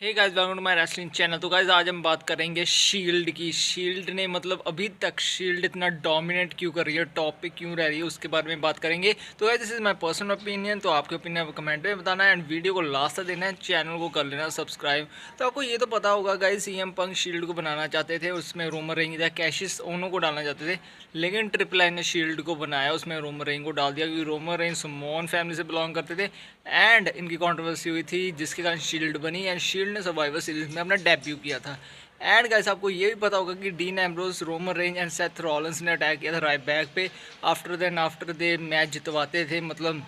Hey guys welcome to my wrestling channel. तो guys आज हम बात करेंगे शील्ड की। शील्ड ने मतलब अभी तक शील्ड इतना डोमिनेट क्यों कर रही है, टॉप पे क्यों रह रही है, उसके बारे में बात करेंगे। तो guys this is my personal opinion, तो आपके ओपिनियन कमेंट में बताना है एंड वीडियो को लास्ट तक देखना है, चैनल को कर लेना सब्सक्राइब। तो आपको ये तो पता होगा गाइस, सीएम पंक शील्ड को बनाना चाहते थे, उसमें रोमन रेंज या कैशिस ओनो को डालना चाहते थे, लेकिन ट्रिपल आई ने शील्ड को बनाया, उसमें रोमन रेंज को डाल दिया क्योंकि रोमन रेंज सुमोन फैमिली से बिलोंग करते थे एंड इनकी कंट्रोवर्सी हुई थी जिसके कारण शील्ड बनी एंड शील्ड ने सर्वाइवर सीरीज में अपना डेब्यू किया था। एंड गाइस आपको ये भी पता होगा कि dean Ambrose, Roman Reigns and Seth Rollins ने अटैक किया था राइटबैक पे। आफ्टर दे मैच जितवाते थे, मतलब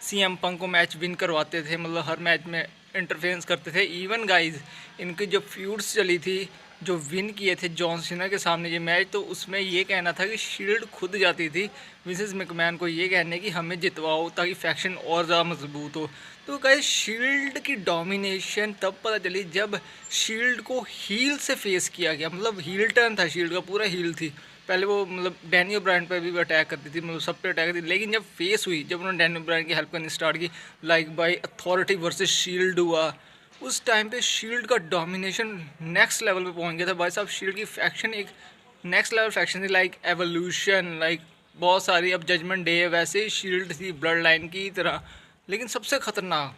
सीएम पंक को मैच विन करवाते थे, मतलब हर मैच में इंटरफेरेंस करते थे। इवन गाइस इनकी जो फ्यूड्स चली थी, जो विन किए थे जॉन सीना के सामने ये मैच, तो उसमें ये कहना था कि शील्ड खुद जाती थी विंसेस मैकमैन को ये कहने कि हमें जितवाओ ताकि फैक्शन और ज़्यादा मजबूत हो। तो गाइस शील्ड की डोमिनेशन तब पता चली जब शील्ड को हील से फेस किया गया, मतलब हील टर्न था शील्ड का, पूरा हील थी। पहले वो मतलब डैनियल ब्रांड पे भी अटैक करती थी, मतलब सब पे अटैक करती थी, लेकिन जब फेस हुई, जब उन्होंने डैनियल ब्रांड की हेल्प करनी स्टार्ट की, like by authority versus shield हुआ, उस टाइम पे शील्ड का डोमिनेशन नेक्स्ट लेवल पे पहुंच गया था भाई साहब। शील्ड की फैक्शन एक नेक्स्ट लेवल फैक्शन थी, लाइक एवोल्यूशन, लाइक बहुत सारी, अब जजमेंट डे है वैसे ही शील्ड थी ब्लड लाइन की तरह, लेकिन सबसे खतरनाक,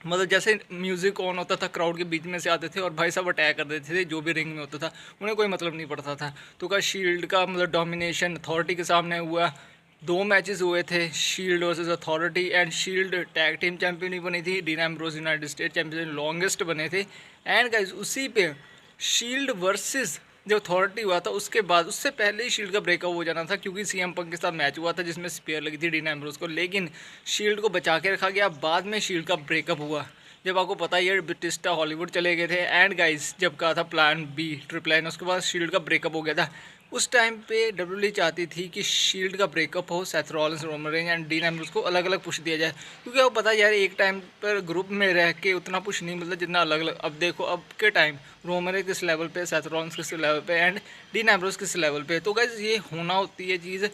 मतलब जैसे म्यूज़िक ऑन होता था क्राउड के बीच में से आते थे और भाई साहब अटैक कर देते थे, जो भी रिंग में होता था उन्हें कोई मतलब नहीं पड़ता था। तो क्या शील्ड का मतलब डोमिनेशन अथॉरिटी के सामने हुआ। दो मैचेस हुए थे, Shield versus Authority, and Shield tag team champion ही बनी थी, Dean Ambrose United State champion longest बने थे। एंड गाइस उसी पे शील्ड वर्सेस जो अथॉरिटी हुआ था, उसके बाद उससे पहले ही शील्ड का ब्रेकअप हो जाना था क्योंकि सीएम पंक के साथ मैच हुआ था जिसमें स्पेयर लगी थी डीन एम्ब्रोस को, लेकिन शील्ड को बचा के रखा गया। बाद में शील्ड का ब्रेकअप हुआ जब आपको पता ही है बिटिस्टा हॉलीवुड चले गए थे, एंड गाइस जब कहा था प्लान बी ट्रिपल आइन, उसके बाद शील्ड का ब्रेकअप हो गया था। उस टाइम पे डब्ल्यूडब्ल्यूई चाहती थी कि शील्ड का ब्रेकअप हो, Seth Rollins, Roman Reigns and dean Ambrose को अलग अलग पुश दिया जाए, क्योंकि आपको पता है यार एक टाइम पर ग्रुप में रह के उतना पुश नहीं मिलता जितना अलग अलग। अब देखो अब के टाइम रोमन रेंज किस लेवल पे, सेथ रॉलिंस किस लेवल पे एंड डीन एम्ब्रोस किस लेवल पे। तो गाइस ये होना होती है चीज़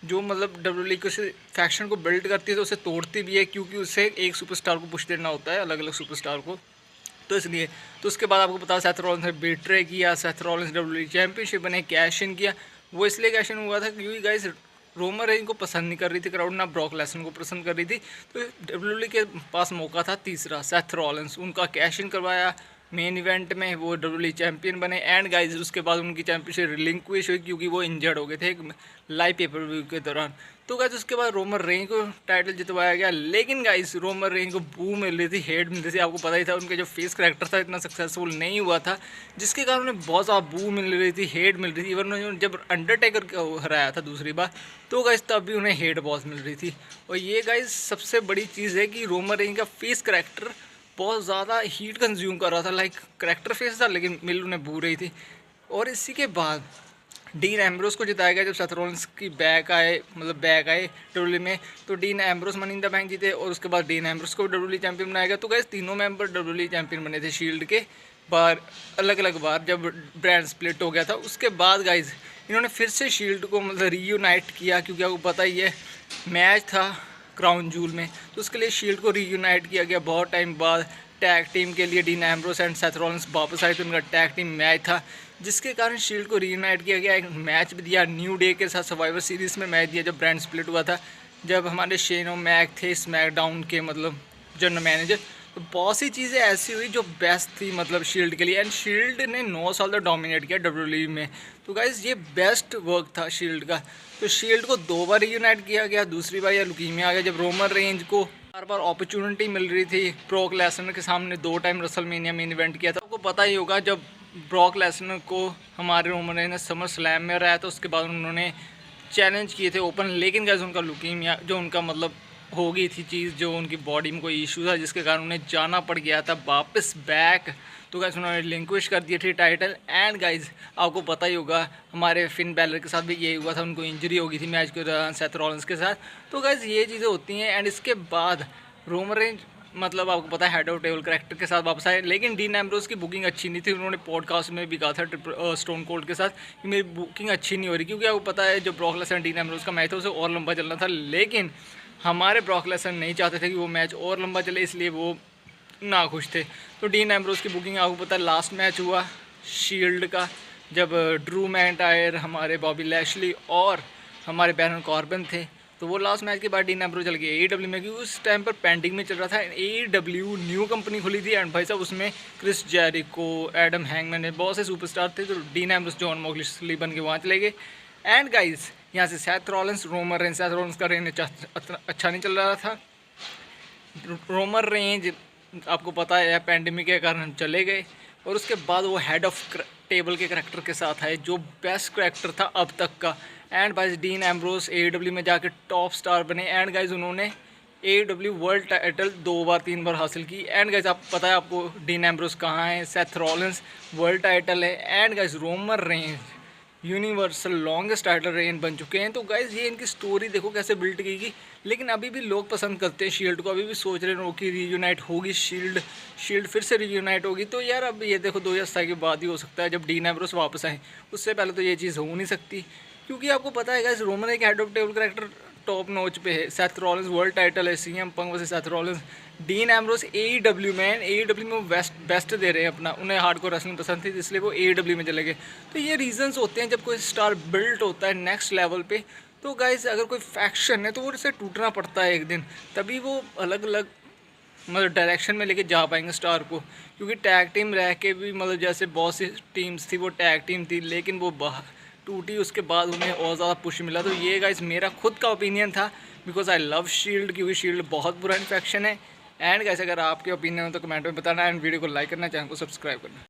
जो मतलब डब्ल्यूडब्ल्यूई किसी फैक्शन को बिल्ड करती है तो उसे तोड़ती भी है, क्योंकि उसे एक सुपरस्टार को पुश देना होता है, अलग अलग सुपरस्टार को। तो इसलिए तो उसके बाद आपको पता सेथ रॉलिंस ने बेट्रे किया, सेथ रॉलिंस डब्ल्यूडब्ल्यूई चैंपियनशिप बने, कैश इन किया। वो इसलिए कैश इन हुआ था क्योंकि गाइस रोमन रेंज को पसंद नहीं कर रही थी क्राउड, ना ब्रॉक लेसनर को पसंद कर रही थी। तो डब्ल्यूडब्ल्यूई के पास मौका था तीसरा, सेथ रॉलिंस, उनका कैश इन करवाया मेन इवेंट में, वो डब्ल्यूडब्ल्यूई चैंपियन बने। एंड गाइस उसके बाद उनकी चैंपियनशिप रिलिंक्विश हुई क्योंकि वो इंजर्ड हो गए थे एक लाइव पेपर व्यू के दौरान। तो गाइस उसके बाद रोमन रेंज को टाइटल जितवाया गया, लेकिन गाइस रोमन रेंज को बू मिल रही थी, हेट मिल रही थी। आपको पता ही था उनका जो फेस करैक्टर था इतना सक्सेसफुल नहीं हुआ था, जिसके कारण उन्हें बहुत ज़्यादा बू मिल रही थी, हेट मिल रही थी। इवन जब अंडरटेकर को हराया था दूसरी बार, तो गाइस तब भी उन्हें हेट बहुत मिल रही थी। और ये गाइस सबसे बड़ी चीज़ है कि रोमन रेंज का फेस करैक्टर बहुत ज़्यादा हीट कंज्यूम कर रहा था, लाइक करैक्टर फेस था लेकिन मिल उन्हें बू रही थी। और इसी के बाद डीन एम्ब्रोस को जिताया गया जब सेथ रॉलिंस की बैक आए, मतलब बैक आए डब्ल्यूडब्ल्यूई में, तो dean Ambrose money in the bank जीते और उसके बाद डीन एम्ब्रोस को डब्ल्यूडब्ल्यूई चैंपियन बनाया गया। तो गैस तीनों मेंबर डब्ल्यूडब्ल्यूई चैंपियन बने थे शील्ड के बार, अलग अलग बार जब ब्रांड स्प्लिट हो गया था। उसके बाद गाइज इन्होंने फिर से शील्ड को मतलब रीयूनाइट किया, क्योंकि आपको पता ही है मैच था क्राउन जूल में, तो उसके लिए शील्ड को रीयूनाइट किया गया बहुत टाइम बाद। टैग टीम के लिए dean Ambrose and Seth Rollins वापस आए थे, उनका टैग टीम मैच था जिसके कारण शील्ड को रीयूनाइट किया गया। एक मैच भी दिया न्यू डे के साथ, सर्वाइवर सीरीज़ में मैच दिया जब ब्रांड स्प्लिट हुआ था, जब हमारे शेनो मैक थे स्मैकडाउन के मतलब जनरल मैनेजर। तो बहुत सी चीज़ें ऐसी हुई जो बेस्ट थी मतलब शील्ड के लिए, एंड शील्ड ने 9 साल तक डोमिनेट किया डब्ल्यूडब्ल्यूई में। तो गाइज ये बेस्ट वर्क था शील्ड का। तो शील्ड को 2 बार रीयूनाइट किया गया, दूसरी बार या लुकीमिया आ गया जब रोमन रेंज को बार बार अपॉर्चुनिटी मिल रही थी। ब्रॉक लेसनर के सामने 2 टाइम रेसलमेनिया मेन इवेंट किया था, आपको पता ही होगा जब ब्रॉक लेसनर को हमारे रोमन रेंज ने समर स्लैम में हराया, तो उसके बाद उन्होंने चैलेंज किए थे ओपन, लेकिन गाइस उनका लुकीमिया जो उनका मतलब हो गई थी चीज़, जो उनकी बॉडी में कोई इशू था जिसके कारण उन्हें जाना पड़ गया था वापस बैक। तो गाइस उन्होंने रिलिंक्विश कर दिए थे टाइटल। एंड गाइस आपको पता ही होगा हमारे फिन बैलर के साथ भी यही हुआ था, उनको इंजरी हो गई थी मैच के दौरान सेथ रॉलिंस के साथ। तो गाइस ये चीज़ें होती हैं। एंड इसके बाद रोमन रेंज मतलब आपको पता है हेड ऑफ टेबल करैक्टर के साथ वापस आए, लेकिन डीन एम्ब्रोस की बुकिंग अच्छी नहीं थी। उन्होंने पॉडकास्ट में भी कहा था स्टोन कोल्ड के साथ कि मेरी बुकिंग अच्छी नहीं हो रही, क्योंकि आपको पता है जो ब्रॉक लेसनर डीन एम्ब्रोस का मैच था उसे और लंबा चलना था, लेकिन हमारे ब्रॉक लेसनर नहीं चाहते थे कि वो मैच और लंबा चले, इसलिए वो ना खुश थे। तो डीन एम्ब्रोस की बुकिंग आपको पता है लास्ट मैच हुआ शील्ड का, जब ड्रू मैकइंटायर, हमारे बॉबी लैशली और हमारे बैरन कॉर्बिन थे। तो वो लास्ट मैच के बाद डीन एम्ब्रोस चल गए AEW में, क्योंकि उस टाइम पर पेंडिंग में चल रहा था। AEW न्यू कंपनी खुली थी एंड भाई साहब उसमें क्रिस जेरिको, एडम हैंगमैन, बहुत से सुपरस्टार थे। तो डीन एम्ब्रोस जॉन मोक्सली बन के वहाँ चले गए। एंड गाइस यहाँ से Seth Rollins, Roman Reigns, Seth Rollins का रेंज अच्छा नहीं चल रहा था। रोमन रेंज आपको पता है पैंडेमिक के कारण चले गए, और उसके बाद वो हेड ऑफ टेबल के करैक्टर के साथ आए जो बेस्ट करैक्टर था अब तक का। And guys dean Ambrose AEW में जाके टॉप स्टार बने। एंड गाइस उन्होंने AEW वर्ल्ड टाइटल 2 बार 3 बार हासिल की। एंड गाइस आप पता है आपको डीन एम्ब्रोस कहाँ है, सेथ रॉलिंस वर्ल्ड टाइटल है। And guys Roman Reigns universal longest title reign बन चुके हैं। तो गाइज ये इनकी स्टोरी देखो कैसे बिल्ड की गई, लेकिन अभी भी लोग पसंद करते हैं शील्ड को, अभी भी सोच रहे हैं कि रीयूनाइट होगी शील्ड फिर से रीयूनाइट होगी। तो यार अब ये देखो 2027 के बाद ही हो सकता है जब डीन एम्ब्रोस वापस आए, उससे पहले तो ये चीज़ हो नहीं सकती। क्योंकि आपको पता है गाइज रोमन एक head of table character top नोच पे है, सेथ रॉलिंस वर्ल्ड टाइटल है, CM पंक versus Seth Rollins. Dean Ambrose AEW में वो बेस्ट दे रहे हैं अपना, उन्हें हार्डकोर रेसलिंग पसंद थी इसलिए वो AEW में चले गए। तो ये रीजंस होते हैं जब कोई स्टार बिल्ट होता है नेक्स्ट लेवल पे। तो गाइज अगर कोई फैक्शन है तो वो उससे टूटना पड़ता है एक दिन, तभी वो अलग अलग मतलब डायरेक्शन में लेके जा पाएंगे स्टार को। क्योंकि टैग टीम रह के भी मतलब जैसे बहुत सी टीम्स थी वो टैग टीम थी, लेकिन वो टूटी, उसके बाद उन्हें और ज़्यादा पुश मिला। तो ये गाइस मेरा खुद का ओपिनियन था, बिकॉज आई लव शील्ड, क्योंकि शील्ड बहुत बुरा इन्फेक्शन है। एंड गाइस अगर आपके ओपिनियन हो तो कमेंट में बताना, एंड वीडियो को लाइक करना, चैनल को सब्सक्राइब करना।